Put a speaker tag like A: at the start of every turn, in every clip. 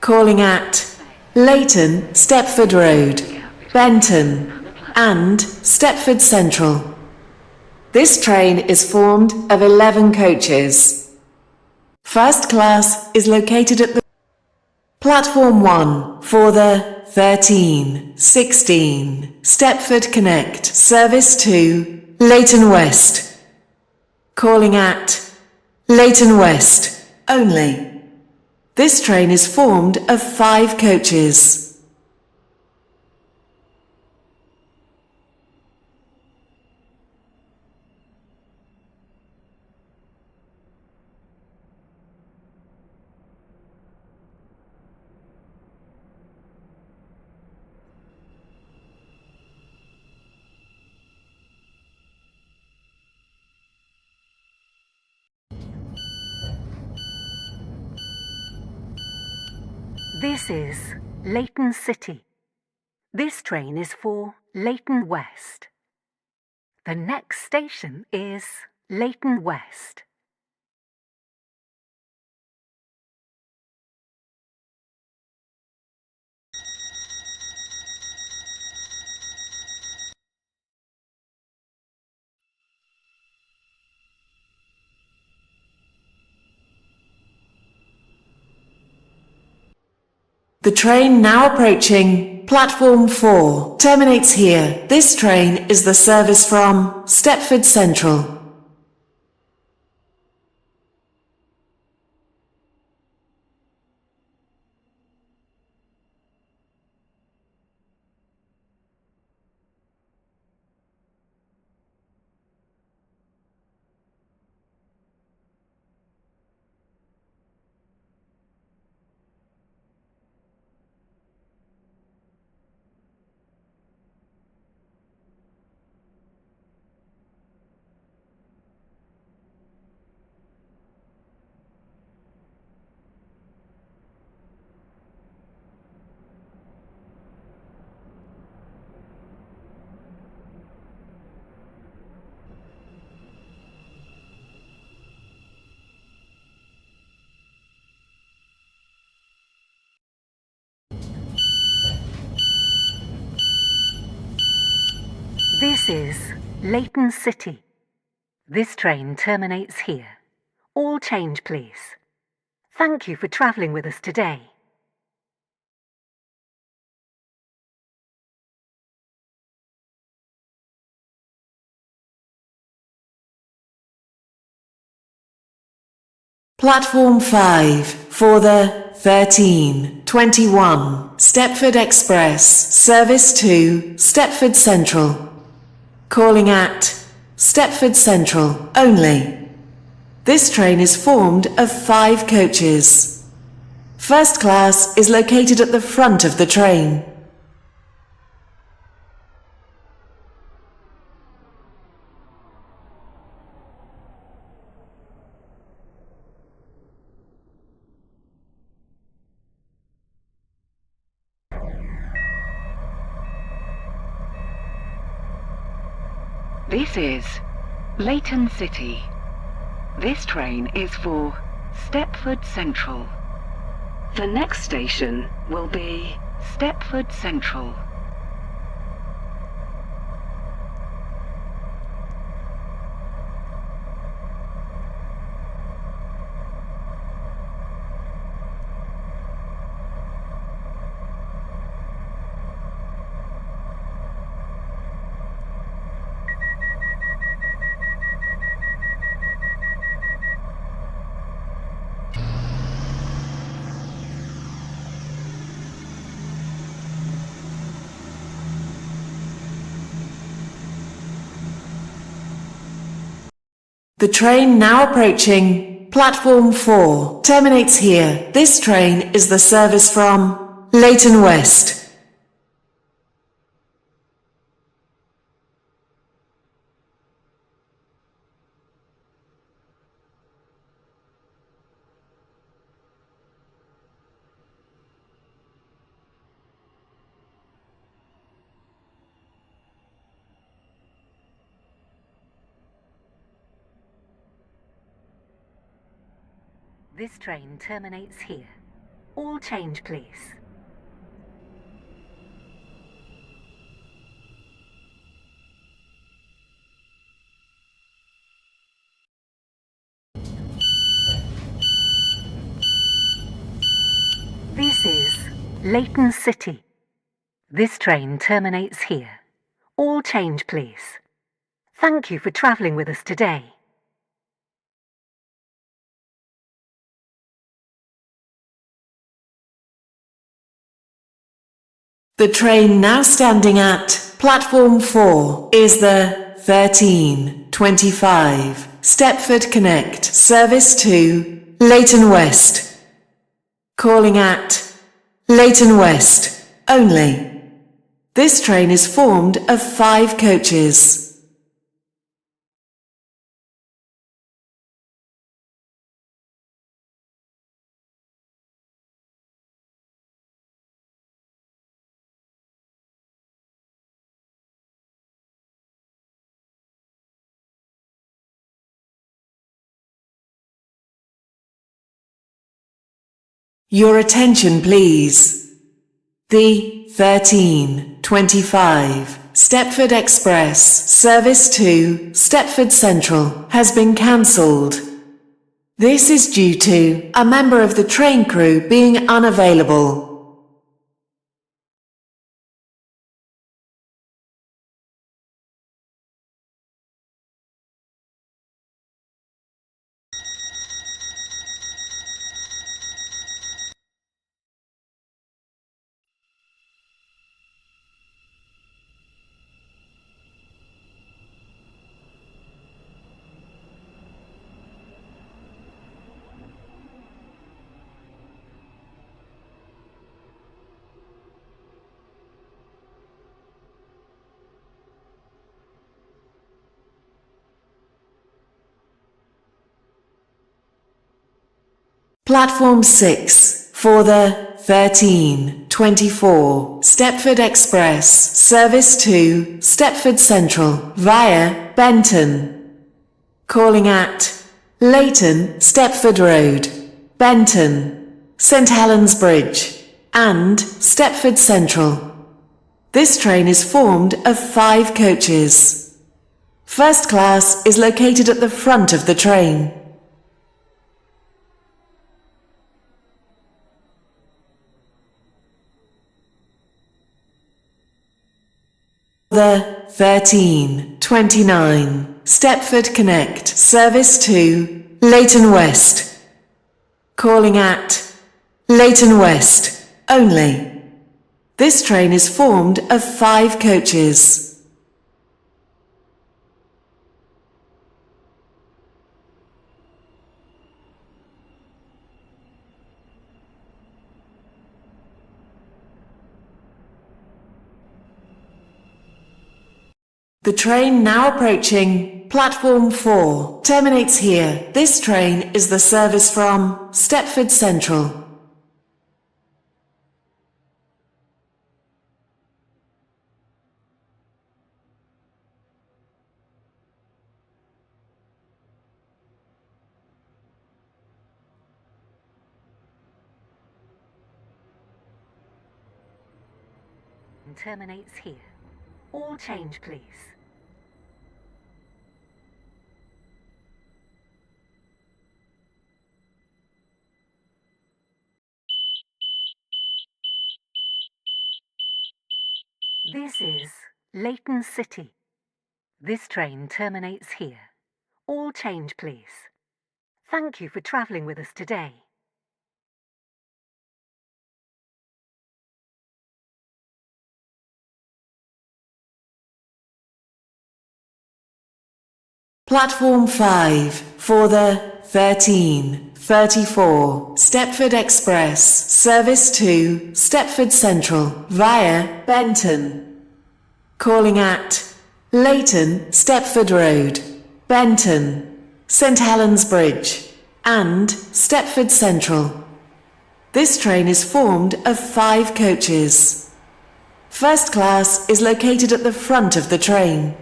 A: calling at Leighton, Stepford Road, Benton and Stepford Central. This train is formed of 11 coaches. First class is located at the Platform 1 for the 13:16 Stepford Connect service to Leighton West. Calling at Leighton West only. This train is formed of 5 coaches.
B: This is Leighton City. This train is for Leighton West. The next station is Leighton West.
A: The train now approaching Platform 4 terminates here. This train is the service from Stepford Central.
B: This is Leighton City. This train terminates here. All change, please. Thank you for travelling with us today.
A: Platform 5 for the 13:21 Stepford Express service to Stepford Central. Calling at Stepford Central only. This train is formed of 5 coaches. First class is located at the front of the train.
C: This is Leighton City. This train is for Stepford Central. The next station will be Stepford Central.
A: The train now approaching Platform 4 terminates here. This train is the service from Leighton West.
B: This train terminates here. All change, please. This is Leighton City. This train terminates here. All change, please. Thank you for travelling with us today.
A: The train now standing at platform 4 is the 1325 Stepford Connect service to Leighton West. Calling at Leighton West only. This train is formed of 5 coaches. Your attention, please. The 1325 Stepford Express service to Stepford Central has been cancelled. This is due to a member of the train crew being unavailable. Platform 6 for the 1324 Stepford Express service to Stepford Central via Benton. Calling at Leighton, Stepford Road, Benton, St Helens Bridge and Stepford Central. This train is formed of 5 coaches. First class is located at the front of the train. The 1329 Stepford Connect service to Leighton West. Calling at Leighton West only. This train is formed of 5 coaches. The train now approaching platform 4 terminates here. This train is the service from Stepford Central.
B: Terminates here. All change, please. This is Leighton City. This train terminates here. All change, please. Thank you for travelling with us today.
A: Platform 5 for the 1334 Stepford Express service to Stepford Central via Benton. Calling at Leighton, Stepford Road, Benton, St Helens Bridge and Stepford Central. This train is formed of 5 coaches. First class is located at the front of the train.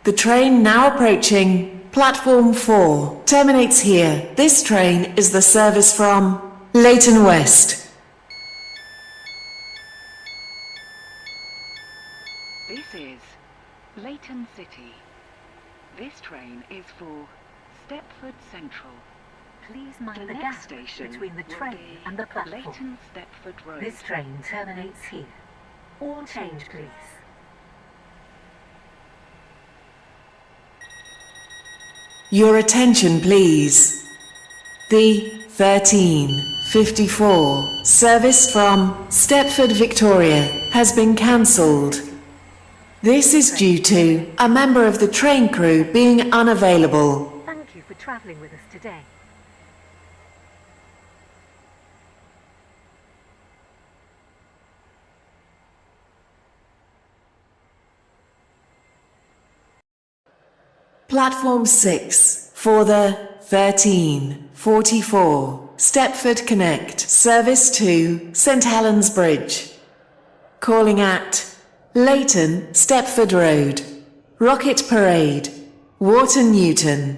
A: The train now approaching platform 4 terminates here. This train is the service from Leighton West.
C: This is Leighton City. This train is for Stepford Central.
B: Please mind
C: The
B: the
C: next
B: gap
C: station
B: between the
C: will
B: train
C: be
B: and the platform.
C: Leighton Stepford Road.
B: This train terminates here. All change, please.
A: Your attention, please. The 13:54 service from Stepford, Victoria has been cancelled. This is due to a member of the train crew being unavailable.
B: Thank you for travelling with us today.
A: Platform 6 for the 13:44 Stepford Connect service to St Helens Bridge. Calling at Leighton Stepford Road, Rocket Parade, Wharton Newton,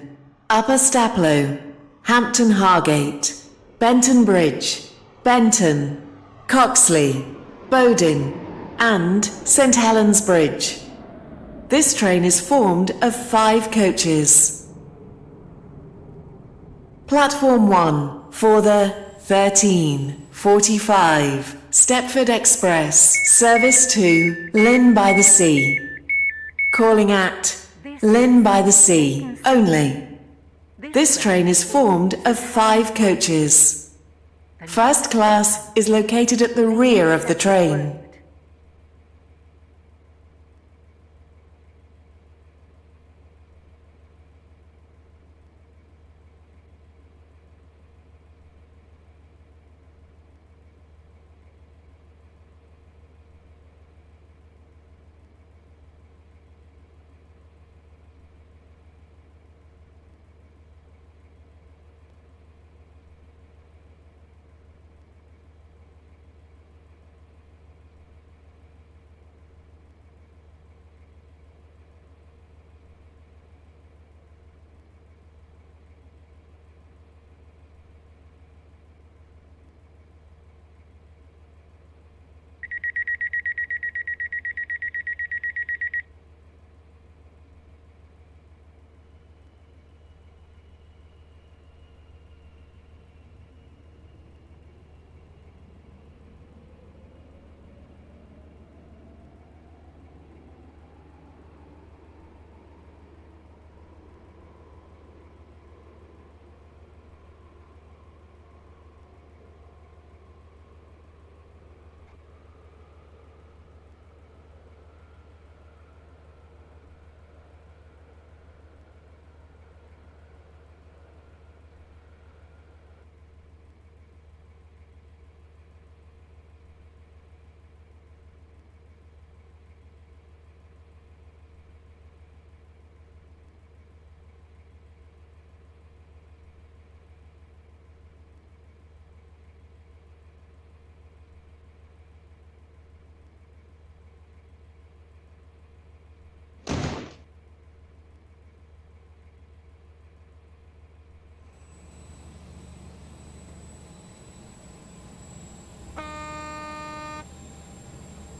A: Upper Staplow, Hampton Hargate, Benton Bridge, Benton, Coxley, Bowdin and St Helens Bridge. This train is formed of 5 coaches. Platform 1 for the 13:45 Stepford Express service to Lynn by the Sea. Calling at Lynn by the Sea only. This train is formed of 5 coaches. First class is located at the rear of the train.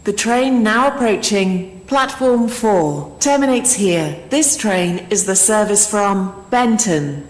A: The train now approaching Platform 4 terminates here. This train is the service from Benton.